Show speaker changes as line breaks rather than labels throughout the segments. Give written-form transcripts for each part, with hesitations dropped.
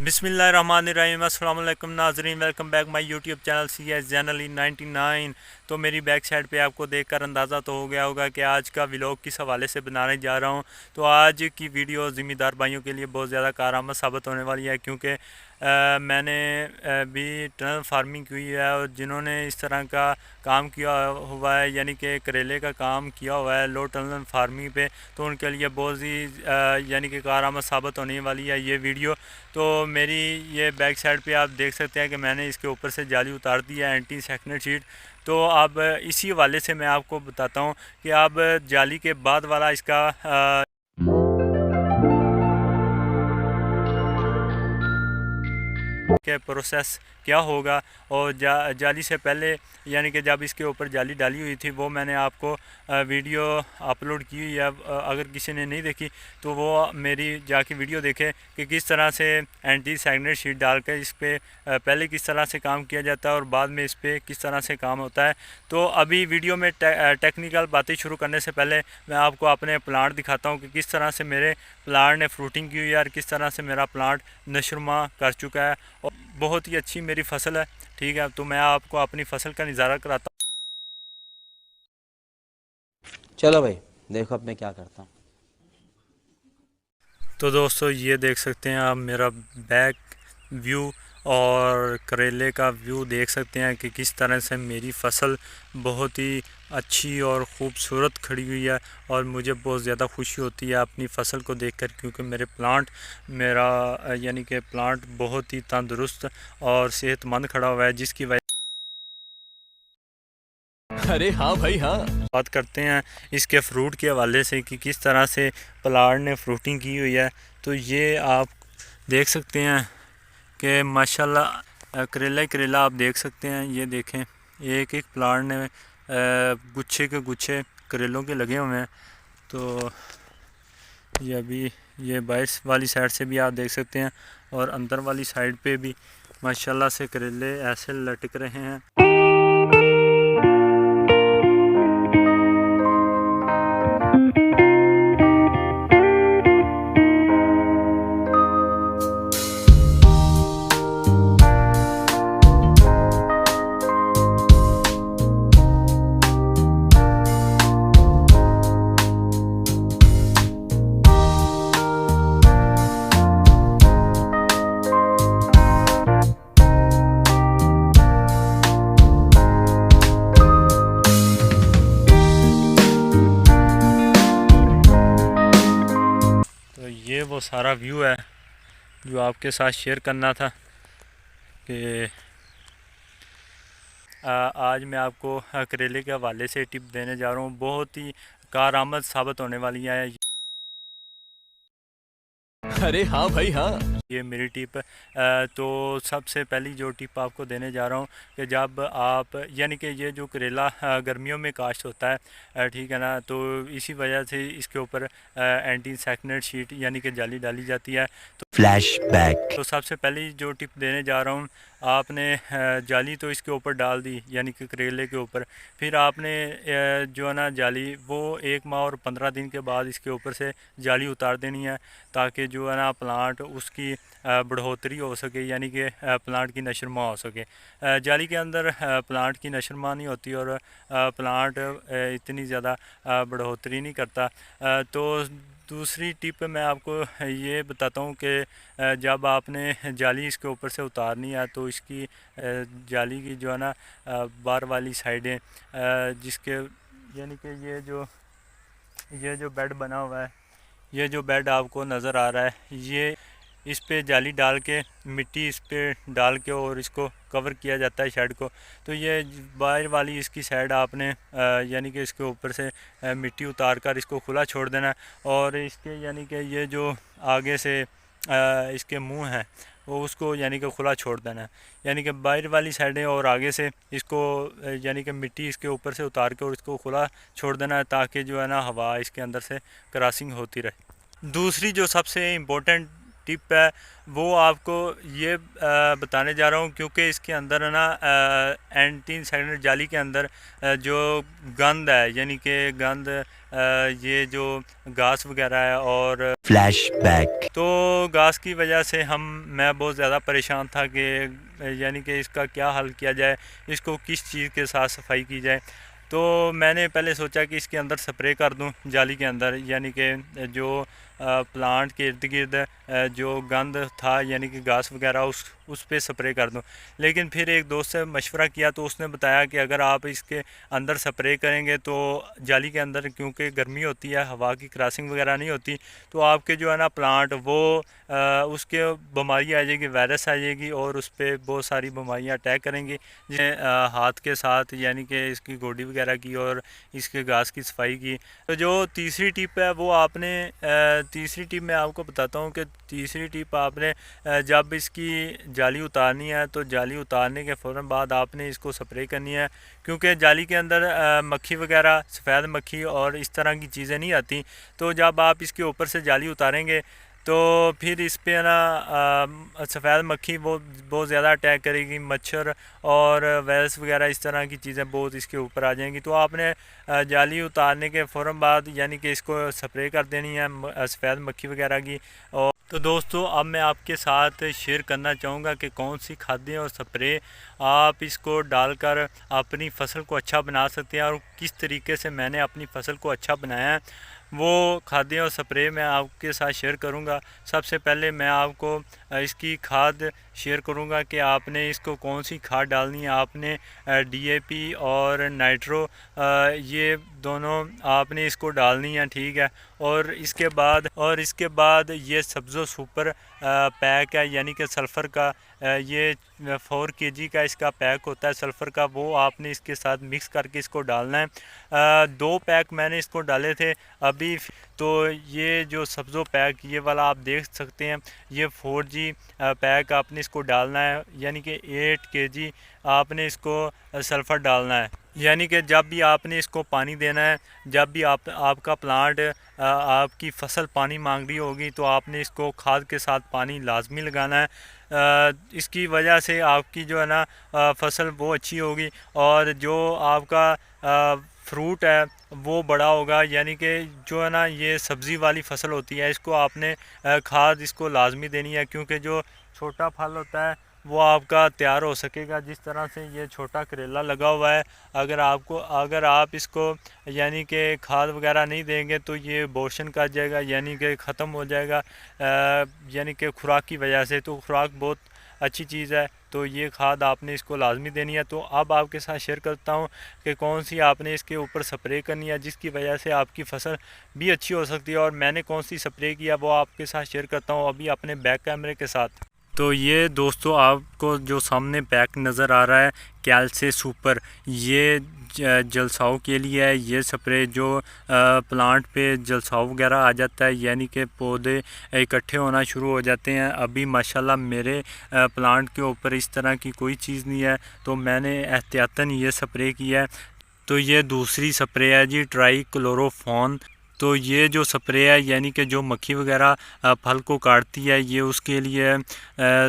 बिस्मिल्लाहिर्रहमानिर्रहीम अस्सलाम वालेकुम नाज़रीन, welcome back my YouTube channel CS generally 99। तो मेरी बैक साइड पे आपको देखकर अंदाज़ा तो हो गया होगा कि आज का व्लॉग किस हवाले से बनाने जा रहा हूँ। तो आज की वीडियो ज़िम्मेदार भाइयों के लिए बहुत ज़्यादा कारआमद साबित होने वाली है, क्योंकि मैंने भी टनल फार्मिंग की है और जिन्होंने इस तरह का काम किया हुआ है, यानी कि करेले का काम किया हुआ है लो टनल फार्मिंग पे, तो उनके लिए बहुत ही यानी कि कारआमद साबित होने वाली है ये वीडियो। तो मेरी ये बैक साइड पे आप देख सकते हैं कि मैंने इसके ऊपर से जाली उतार दी है, एंटी सेक्नेट शीट। तो अब इसी वाले से मैं आपको बताता हूँ कि अब जाली के बाद वाला इसका के प्रोसेस क्या होगा, और जाली से पहले यानी कि जब इसके ऊपर जाली डाली हुई थी वो मैंने आपको वीडियो अपलोड की हुई है। अगर किसी ने नहीं देखी तो वो मेरी जाके वीडियो देखे कि किस तरह से एंटी सेक्नेट शीट डालकर इस पर पहले किस तरह से काम किया जाता है और बाद में इस पर किस तरह से काम होता है। तो अभी वीडियो में टेक्निकल बातें शुरू करने से पहले मैं आपको अपने प्लांट दिखाता हूँ कि किस तरह से मेरे प्लांट ने फ्रूटिंग की हुई है और किस तरह से मेरा प्लांट नशुरमा कर चुका है और बहुत ही अच्छी मेरी फसल है। ठीक है, तो मैं आपको अपनी फसल का नज़ारा कराता हूँ।
चलो भाई, देखो अब मैं क्या करता हूँ।
तो दोस्तों ये देख सकते हैं आप मेरा बैक व्यू और करेले का व्यू देख सकते हैं कि किस तरह से मेरी फसल बहुत ही अच्छी और ख़ूबसूरत खड़ी हुई है। और मुझे बहुत ज़्यादा खुशी होती है अपनी फसल को देखकर, क्योंकि मेरा यानी कि प्लांट बहुत ही तंदुरुस्त और सेहतमंद खड़ा हुआ है, जिसकी वजह
अरे हाँ भाई हाँ।
बात करते हैं इसके फ्रूट के हवाले से कि किस तरह से प्लांट ने फ्रूटिंग की हुई है। तो ये आप देख सकते हैं कि माशाल्लाह करेला ही करेला आप देख सकते हैं। ये देखें, एक एक प्लांट ने गुच्छे के गुच्छे करेलों के लगे हुए हैं। तो ये अभी ये बाहर वाली साइड से भी आप देख सकते हैं और अंदर वाली साइड पे भी माशाल्लाह से करेले ऐसे लटक रहे हैं। ये वो सारा व्यू है जो आपके साथ शेयर करना था कि आज मैं आपको करेले के हवाले से टिप देने जा रहा हूँ, बहुत ही कारआमद साबित होने वाली है।
अरे हाँ भाई हाँ।
ये मेरी टिप तो सबसे पहली जो टिप आपको देने जा रहा हूँ कि जब आप यानी कि ये जो करेला गर्मियों में काश्त होता है, ठीक है ना, तो इसी वजह से इसके ऊपर एंटी सेक्नेट शीट यानी कि जाली डाली जाती है। तो
फ्लैशबैक।
तो सबसे पहली जो टिप देने जा रहा हूँ, आपने जाली तो इसके ऊपर डाल दी यानी कि करेले के ऊपर, फिर आपने जो है ना जाली वो 1 माह और 15 दिन के बाद इसके ऊपर से जाली उतार देनी है, ताकि जो है ना प्लांट उसकी बढ़ोतरी हो सके, यानी कि प्लांट की नशरमा हो सके। जाली के अंदर प्लांट की नशरमा नहीं होती और प्लांट इतनी ज़्यादा बढ़ोतरी नहीं करता। तो दूसरी टिप मैं आपको ये बताता हूँ कि जब आपने जाली इसके ऊपर से उतारनी है तो इसकी जाली की जो है ना बाहर वाली साइडें जिसके यानी कि ये जो बेड बना हुआ है, ये जो बेड आपको नज़र आ रहा है, ये इस पे जाली डाल के मिट्टी इस पे डाल के और इसको कवर किया जाता है शेड को। तो ये बाहर वाली इसकी साइड आपने यानी कि इसके ऊपर से मिट्टी उतार कर इसको खुला छोड़ देना है, और इसके यानी कि ये जो आगे से इसके मुंह हैं वो उसको यानी कि खुला छोड़ देना है, यानी कि बाहर वाली साइडें और आगे से इसको यानी कि मिट्टी इसके ऊपर से उतार के और इसको खुला छोड़ देना है, ताकि जो है ना हवा इसके अंदर से क्रॉसिंग होती रहे। दूसरी जो सबसे इम्पोर्टेंट टिप है वो आपको ये बताने जा रहा हूँ, क्योंकि इसके अंदर है ना एंटी इंसेक्टिसाइड जाली के अंदर जो गंद है, यानी कि गंद ये जो घास वगैरह है और
फ्लैशबैक।
तो घास की वजह से मैं बहुत ज़्यादा परेशान था कि यानी कि इसका क्या हल किया जाए, इसको किस चीज़ के साथ सफाई की जाए। तो मैंने पहले सोचा कि इसके अंदर स्प्रे कर दूं जाली के अंदर, यानी कि जो प्लांट के इर्द गिर्द जो गंद था यानी कि घास वगैरह उस पे स्प्रे कर दूं। लेकिन फिर एक दोस्त से मशवरा किया तो उसने बताया कि अगर आप इसके अंदर स्प्रे करेंगे तो जाली के अंदर क्योंकि गर्मी होती है, हवा की क्रॉसिंग वगैरह नहीं होती, तो आपके जो है ना प्लांट वो उसके बीमारी आ जाएगी, वायरस आ जाएगी और उस पर बहुत सारी बीमारियाँ अटैक करेंगी, जिसमें हाथ के साथ यानी कि इसकी गोडी वगैरह की और इसके घास की सफाई की। तो जो तीसरी टिप है वो आपने तीसरी टिप मैं आपको बताता हूँ कि तीसरी टिप आपने जब इसकी जाली उतारनी है तो जाली उतारने के फ़ौरन बाद आपने इसको स्प्रे करनी है, क्योंकि जाली के अंदर मक्खी वगैरह, सफ़ेद मक्खी और इस तरह की चीज़ें नहीं आती। तो जब आप इसके ऊपर से जाली उतारेंगे तो फिर इस पे ना सफ़ेद मक्खी बहुत ज़्यादा अटैक करेगी, मच्छर और वायरस वगैरह इस तरह की चीज़ें बहुत इसके ऊपर आ जाएंगी। तो आपने जाली उतारने के फ़ौरन बाद यानी कि इसको स्प्रे कर देनी है सफ़ेद मक्खी वगैरह की। और तो दोस्तों अब मैं आपके साथ शेयर करना चाहूँगा कि कौन सी खादें और स्प्रे आप इसको डालकर अपनी फ़सल को अच्छा बना सकते हैं और किस तरीके से मैंने अपनी फ़सल को अच्छा बनाया है, वो खादें और स्प्रे मैं आपके साथ शेयर करूंगा। सबसे पहले मैं आपको इसकी खाद शेयर करूंगा कि आपने इसको कौन सी खाद डालनी है। आपने डीएपी और नाइट्रो ये दोनों आपने इसको डालनी है, ठीक है। और इसके बाद ये सब्ज़ो सुपर पैक है, यानी कि सल्फ़र का ये 4 kg का इसका पैक होता है सल्फ़र का, वो आपने इसके साथ मिक्स करके इसको डालना है। 2 पैक मैंने इसको डाले थे अभी। तो ये जो सब्ज़ो पैक ये वाला आप देख सकते हैं, ये 4G पैक आपने इसको डालना है, यानी कि 8 kg आपने इसको सल्फ़र डालना है। यानी कि जब भी आपने इसको पानी देना है, जब भी आपका प्लांट आपकी फ़सल पानी मांग रही होगी तो आपने इसको खाद के साथ पानी लाजमी लगाना है। इसकी वजह से आपकी जो है ना फ़सल वो अच्छी होगी और जो आपका फ्रूट है वो बड़ा होगा। यानी कि जो है ना ये सब्ज़ी वाली फ़सल होती है, इसको आपने खाद इसको लाजमी देनी है, क्योंकि जो छोटा फल होता है वो आपका तैयार हो सकेगा। जिस तरह से ये छोटा करेला लगा हुआ है, अगर आप इसको यानी कि खाद वगैरह नहीं देंगे तो ये अबॉर्शन कर जाएगा, यानी कि ख़त्म हो जाएगा, यानी कि खुराक की वजह से। तो खुराक बहुत अच्छी चीज़ है, तो ये खाद आपने इसको लाजमी देनी है। तो अब आपके साथ शेयर करता हूँ कि कौन सी आपने इसके ऊपर स्प्रे करनी है जिसकी वजह से आपकी फ़सल भी अच्छी हो सकती है, और मैंने कौन सी स्प्रे किया वो आपके साथ शेयर करता हूँ अभी अपने बैक कैमरे के साथ। तो ये दोस्तों आपको जो सामने पैक नज़र आ रहा है कैल्से सुपर, ये जलसाव के लिए है। ये स्प्रे जो प्लांट पे जलसाव वगैरह आ जाता है, यानी कि पौधे इकट्ठे होना शुरू हो जाते हैं। अभी माशाल्लाह मेरे प्लांट के ऊपर इस तरह की कोई चीज़ नहीं है, तो मैंने एहतियातन ये स्प्रे किया है। तो ये दूसरी स्प्रे है जी, ट्राई क्लोरोफॉन। तो ये जो स्प्रे है यानी कि जो मक्खी वगैरह फल को काटती है, ये उसके लिए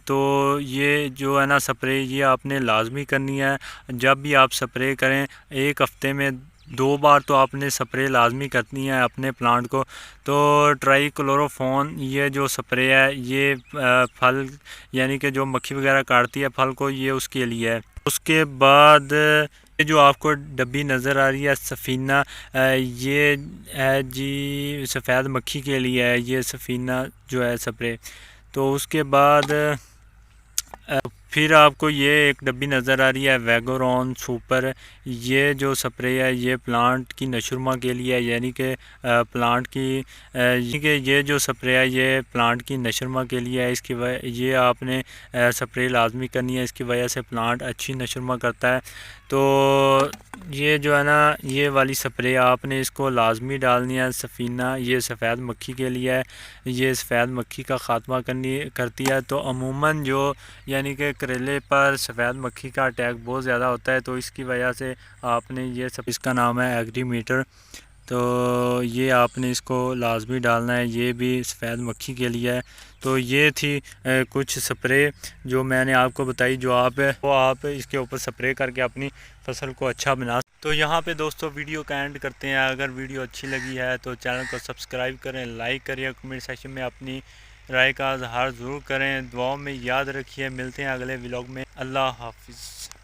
तो ये जो है ना स्प्रे ये आपने लाजमी करनी है। जब भी आप स्प्रे करें 1 हफ़्ते में 2 बार तो आपने स्प्रे लाजमी करनी है अपने प्लांट को। तो ट्राई क्लोरोफॉन ये जो स्प्रे है ये फल यानी कि जो मक्खी वगैरह काटती है फल को, ये उसके लिए है। उसके बाद ये जो आपको डब्बी नज़र आ रही है सफ़ीना, ये है जी सफ़ेद मक्खी के लिए है ये सफ़ीना जो है स्प्रे। तो उसके बाद फिर आपको ये एक डब्बी नज़र आ रही है वैगोरॉन सुपर, ये जो स्प्रे है ये प्लांट की नशुरमा के लिए है, यानी कि प्लांट की यानी कि ये जो स्प्रे है ये प्लांट की नशुरमा के लिए है। ये आपने स्प्रे लाजमी करनी है, इसकी वजह से प्लांट अच्छी नशुरमा करता है। तो ये जो है ना ये वाली स्प्रे आपने इसको लाजमी डालनी है। सफ़ीना ये सफ़ेद मक्खी के लिए है, ये सफ़ेद मक्खी का ख़ात्मा करती है। तो अमूमन जो यानी कि करेले पर सफ़ेद मक्खी का अटैक बहुत ज़्यादा होता है, तो इसकी वजह से आपने ये सब, इसका नाम है एग्रीमीटर। तो ये आपने इसको लाजमी डालना है, ये भी सफ़ेद मक्खी के लिए है। तो ये थी कुछ स्प्रे जो मैंने आपको बताई, जो आप इसके ऊपर स्प्रे करके अपनी फसल को अच्छा बना। तो यहाँ पे दोस्तों वीडियो का एंड करते हैं। अगर वीडियो अच्छी लगी है तो चैनल को सब्सक्राइब करें, लाइक करिए, कमेंट सेक्शन में अपनी राय का इज़हार ज़रूर करें। दुआओं में याद रखिए। मिलते हैं अगले व्लॉग में। अल्लाह हाफिज़।